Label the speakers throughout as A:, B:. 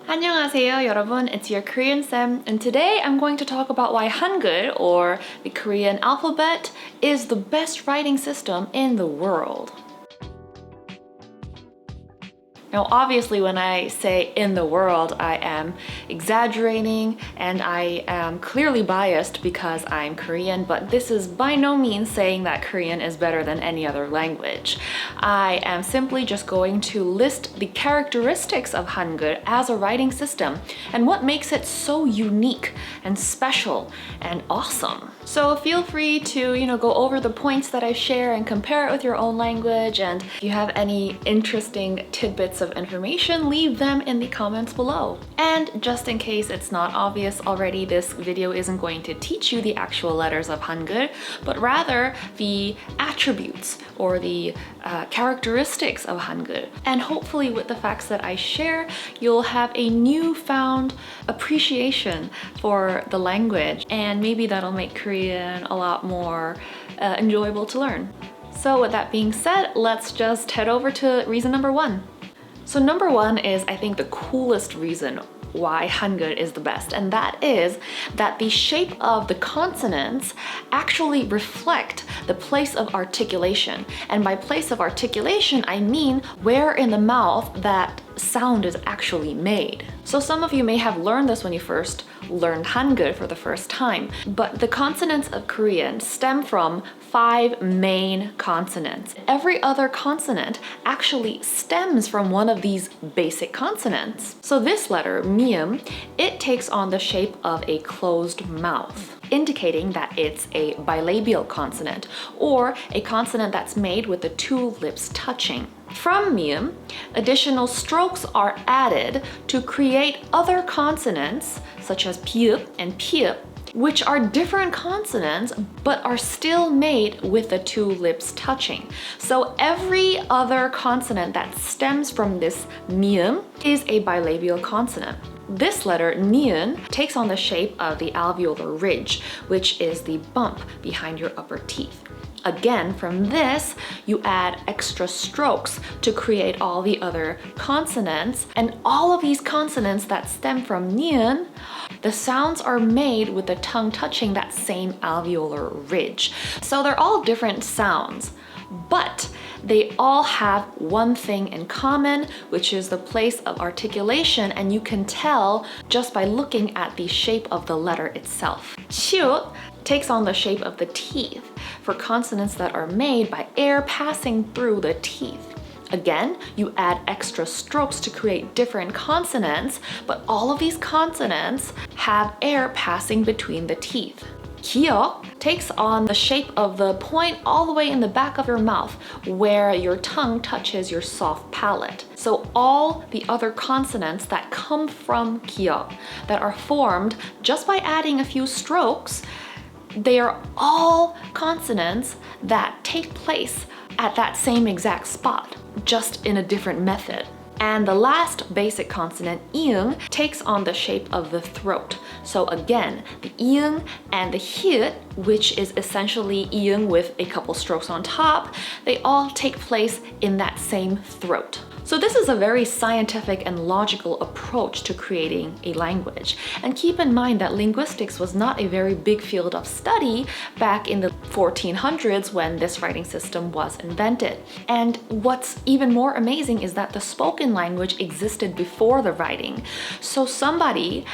A: 안녕하세요, 여러분. It's your Korean Saem, and today I'm going to talk about why Hangul, or the Korean alphabet, is the best writing system in the world. Now, obviously, when I say in the world, I am exaggerating and I am clearly biased because I'm Korean, but this is by no means saying that Korean is better than any other language. I am simply just going to list the characteristics of Hangul as a writing system and what makes it so unique and special and awesome. So feel free to, go over the points that I share and compare it with your own language, and if you have any interesting tidbits of information, leave them in the comments below. And just in case it's not obvious already, this video isn't going to teach you the actual letters of Hangul, but rather the attributes or the characteristics of Hangul. And hopefully with the facts that I share, you'll have a newfound appreciation for the language, and maybe that'll make Korean a lot more enjoyable to learn. So with that being said, let's just head over to reason number one. So number one is, I think, the coolest reason why Hangul is the best, and that is that the shape of the consonants actually reflect the place of articulation. And by place of articulation, I mean where in the mouth that sound is actually made. So some of you may have learned this when you first learned Hangul for the first time, but the consonants of Korean stem from 5 main consonants. Every other consonant actually stems from one of these basic consonants. So this letter, mium, it takes on the shape of a closed mouth, indicating that it's a bilabial consonant, or a consonant that's made with the 2 lips touching. From mium, additional strokes are added to create other consonants, such as piup and piup, which are different consonants but are still made with the 2 lips touching. So every other consonant that stems from this mium is a bilabial consonant. This letter, niun, takes on the shape of the alveolar ridge, which is the bump behind your upper teeth. Again, from this, you add extra strokes to create all the other consonants, and all of these consonants that stem from niun, the sounds are made with the tongue touching that same alveolar ridge. So they're all different sounds, but they all have one thing in common, which is the place of articulation, and you can tell just by looking at the shape of the letter itself. Siut takes on the shape of the teeth for consonants that are made by air passing through the teeth. Again, you add extra strokes to create different consonants, but all of these consonants have air passing between the teeth. Kyo takes on the shape of the point all the way in the back of your mouth, where your tongue touches your soft palate. So all the other consonants that come from kyo, that are formed just by adding a few strokes, they are all consonants that take place at that same exact spot, just in a different method. And the last basic consonant, iung, takes on the shape of the throat. So again, the iung and the hyut, which is essentially iung with a couple strokes on top, they all take place in that same throat. So this is a very scientific and logical approach to creating a language. And keep in mind that linguistics was not a very big field of study back in the 1400s when this writing system was invented. And what's even more amazing is that the spoken language existed before the writing. So somebody,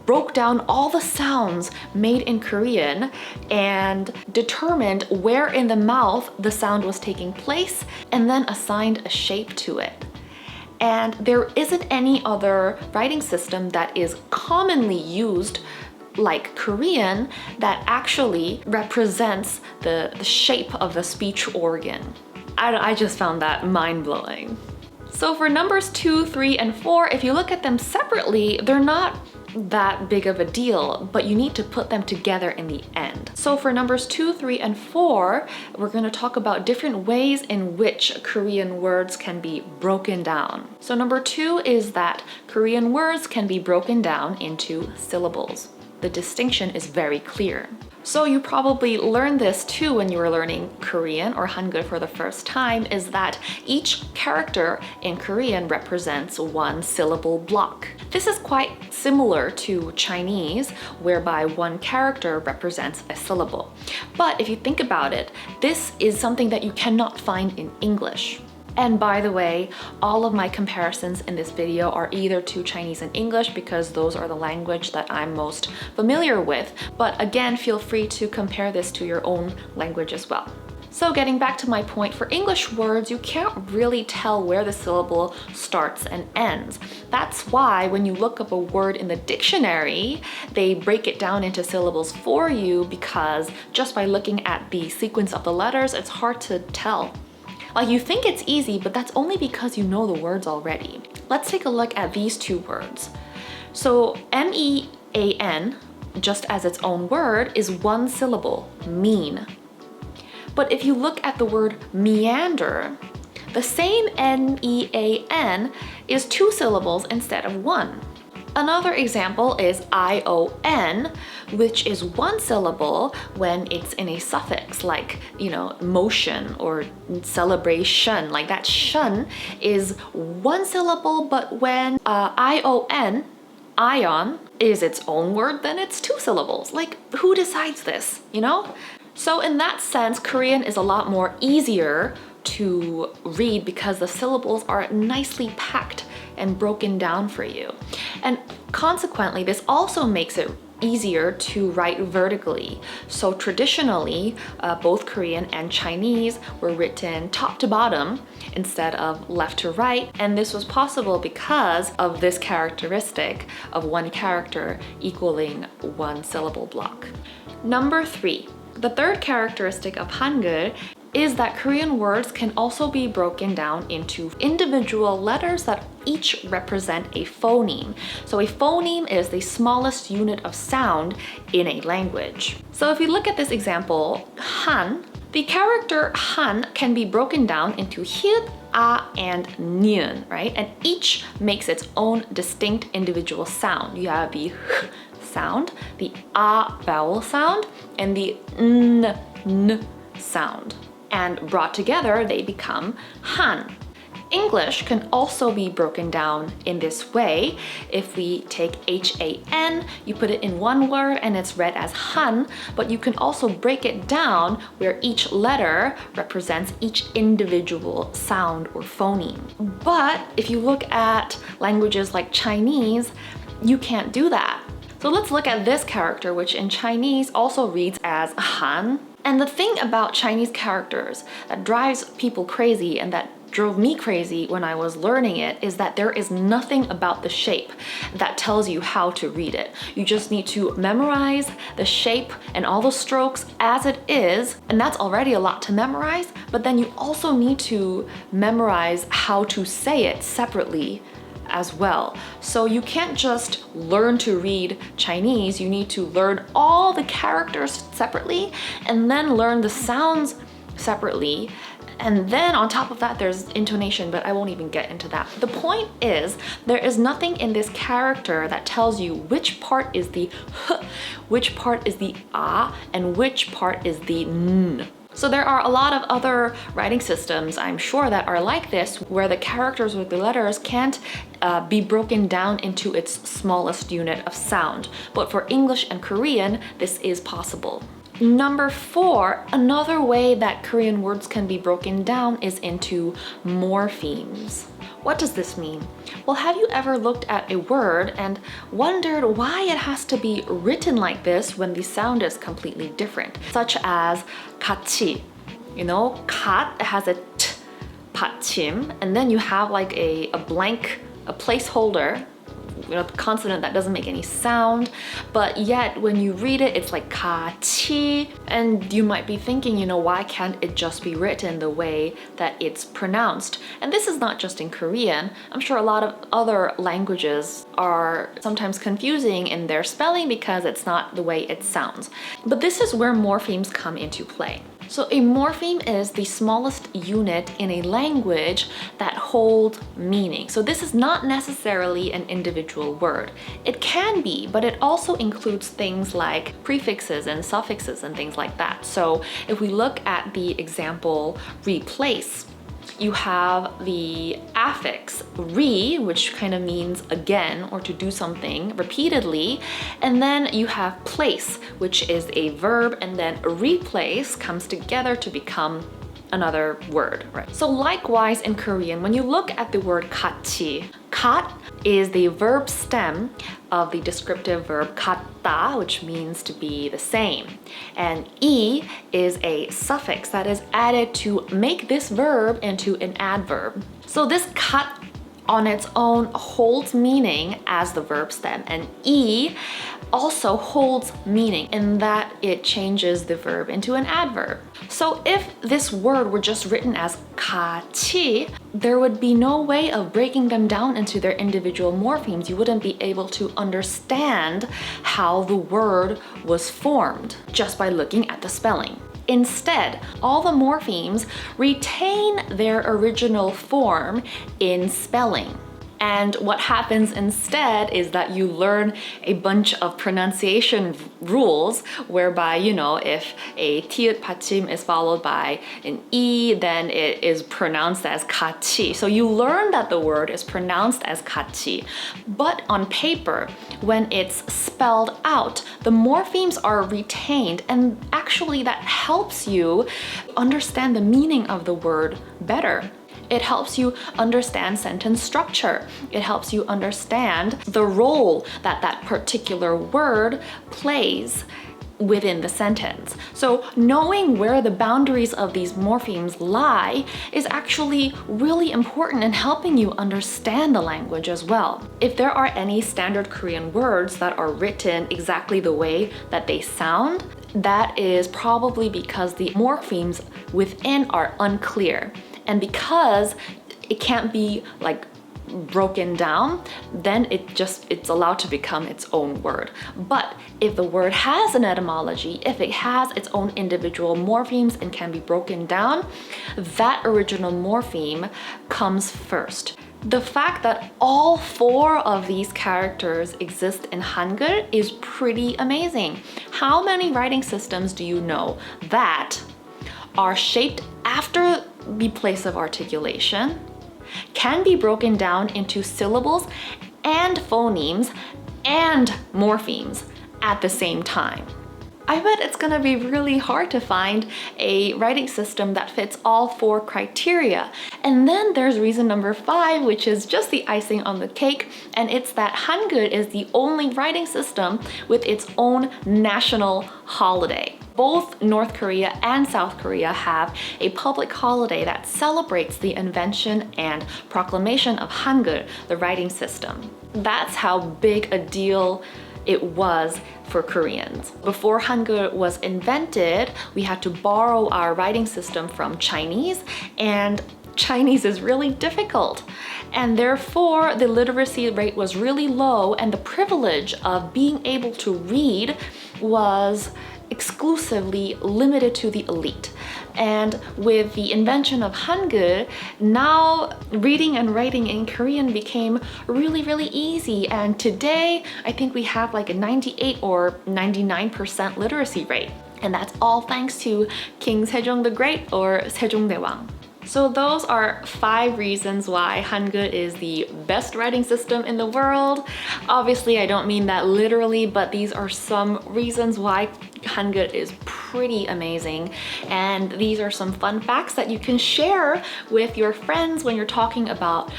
A: broke down all the sounds made in Korean and determined where in the mouth the sound was taking place, and then assigned a shape to it. And there isn't any other writing system that is commonly used like Korean that actually represents the shape of the speech organ. I just found that mind-blowing. So for numbers 2, 3, and 4, if you look at them separately, they're not that big of a deal, but you need to put them together in the end. So for numbers 2, 3, and 4, we're going to talk about different ways in which Korean words can be broken down. So number 2 is that Korean words can be broken down into syllables. The distinction is very clear. So you probably learned this too when you were learning Korean or Hangul for the first time, is that each character in Korean represents one syllable block. This is quite similar to Chinese, whereby one character represents a syllable. But if you think about it, this is something that you cannot find in English. And by the way, all of my comparisons in this video are either to Chinese and English because those are the language that I'm most familiar with. But again, feel free to compare this to your own language as well. So getting back to my point, for English words, you can't really tell where the syllable starts and ends. That's why when you look up a word in the dictionary, they break it down into syllables for you, because just by looking at the sequence of the letters, it's hard to tell. Like, you think it's easy, but that's only because you know the words already. Let's take a look at these two words. So mean, just as its own word, is one syllable, mean. But if you look at the word meander, the same mean is two syllables instead of one. Another example is ion, which is one syllable when it's in a suffix, like, motion or celebration. Like, that shun is one syllable, but when ion is its own word, then it's two syllables. Like, who decides this, So in that sense, Korean is a lot more easier to read because the syllables are nicely packed and broken down for you. And consequently, this also makes it easier to write vertically. So traditionally, both Korean and Chinese were written top to bottom instead of left to right. And this was possible because of this characteristic of one character equaling one syllable block. Number 3. The third characteristic of Hangul is that Korean words can also be broken down into individual letters that each represent a phoneme. So a phoneme is the smallest unit of sound in a language. So if you look at this example, Han, the character Han can be broken down into hyut, ah, and nyun, right? And each makes its own distinct individual sound. You have the h sound, the ah vowel sound, and the n sound. And brought together, they become Han. English can also be broken down in this way. If we take H-A-N, you put it in one word and it's read as Han, but you can also break it down where each letter represents each individual sound or phoneme. But if you look at languages like Chinese, you can't do that. So let's look at this character, which in Chinese also reads as Han. And the thing about Chinese characters that drives people crazy and that drove me crazy when I was learning it is that there is nothing about the shape that tells you how to read it. You just need to memorize the shape and all the strokes as it is, and that's already a lot to memorize, but then you also need to memorize how to say it separately as well. So you can't just learn to read Chinese, you need to learn all the characters separately and then learn the sounds separately. And then on top of that, there's intonation, but I won't even get into that. The point is, there is nothing in this character that tells you which part is the h, which part is the ah, and which part is the n. So there are a lot of other writing systems, I'm sure, that are like this, where the characters with the letters can't be broken down into its smallest unit of sound. But for English and Korean, this is possible. Number 4, another way that Korean words can be broken down is into morphemes. What does this mean? Well, have you ever looked at a word and wondered why it has to be written like this when the sound is completely different? Such as 같이, kat has a t 받침, and then you have like a blank, a placeholder, consonant that doesn't make any sound, but yet when you read it, it's like 같이, and you might be thinking, why can't it just be written the way that it's pronounced? And this is not just in Korean. I'm sure a lot of other languages are sometimes confusing in their spelling because it's not the way it sounds. But this is where morphemes come into play. So a morpheme is the smallest unit in a language that holds meaning. So this is not necessarily an individual word. It can be, but it also includes things like prefixes and suffixes and things like that. So if we look at the example replace, you have the affix re, which kind of means again or to do something repeatedly, and then you have place, which is a verb, and then replace comes together to become another word, right? So likewise in Korean, when you look at the word 같이, kat is the verb stem of the descriptive verb 같다, which means to be the same. And 이 is a suffix that is added to make this verb into an adverb. So this kat on its own holds meaning as the verb stem, and 이 also holds meaning in that it changes the verb into an adverb. So if this word were just written as 같이, there would be no way of breaking them down into their individual morphemes. You wouldn't be able to understand how the word was formed just by looking at the spelling. Instead, all the morphemes retain their original form in spelling. And what happens instead is that you learn a bunch of pronunciation rules whereby, you know, if a tiut 받침 is followed by an e, then it is pronounced as 같이. So you learn that the word is pronounced as 같이. But on paper, when it's spelled out, the morphemes are retained, and actually that helps you understand the meaning of the word better. It helps you understand sentence structure. It helps you understand the role that that particular word plays within the sentence. So knowing where the boundaries of these morphemes lie is actually really important in helping you understand the language as well. If there are any standard Korean words that are written exactly the way that they sound, that is probably because the morphemes within are unclear. And because it can't be like broken down, then it's allowed to become its own word. But if the word has an etymology, if it has its own individual morphemes and can be broken down, that original morpheme comes first. The fact that all 4 of these characters exist in Hangul is pretty amazing. How many writing systems do you know that are shaped after the place of articulation, can be broken down into syllables and phonemes and morphemes at the same time? I bet it's gonna be really hard to find a writing system that fits all 4 criteria. And then there's reason number 5, which is just the icing on the cake, and it's that Hangul is the only writing system with its own national holiday. Both North Korea and South Korea have a public holiday that celebrates the invention and proclamation of Hangul, the writing system. That's how big a deal it was for Koreans. Before Hangul was invented, we had to borrow our writing system from Chinese, and Chinese is really difficult. And therefore, the literacy rate was really low, and the privilege of being able to read was exclusively limited to the elite. And with the invention of Hangul, now reading and writing in Korean became really, really easy. And today, I think we have like a 98 or 99% literacy rate. And that's all thanks to King Sejong the Great, or Sejongdaewang. So those are 5 reasons why Hangul is the best writing system in the world. Obviously, I don't mean that literally, but these are some reasons why Hangul is pretty amazing. And these are some fun facts that you can share with your friends when you're talking about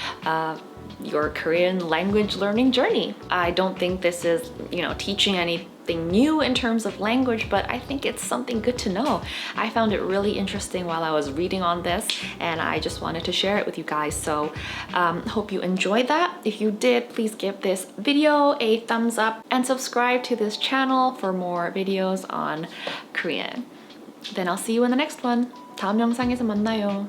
A: your Korean language learning journey. I don't think this is, teaching anything new in terms of language, but I think it's something good to know. I found it really interesting while I was reading on this, and I just wanted to share it with you guys. So hope you enjoyed that. If you did, please give this video a thumbs up and subscribe to this channel for more videos on Korean. Then I'll see you in the next one. 다음 영상에서 만나요.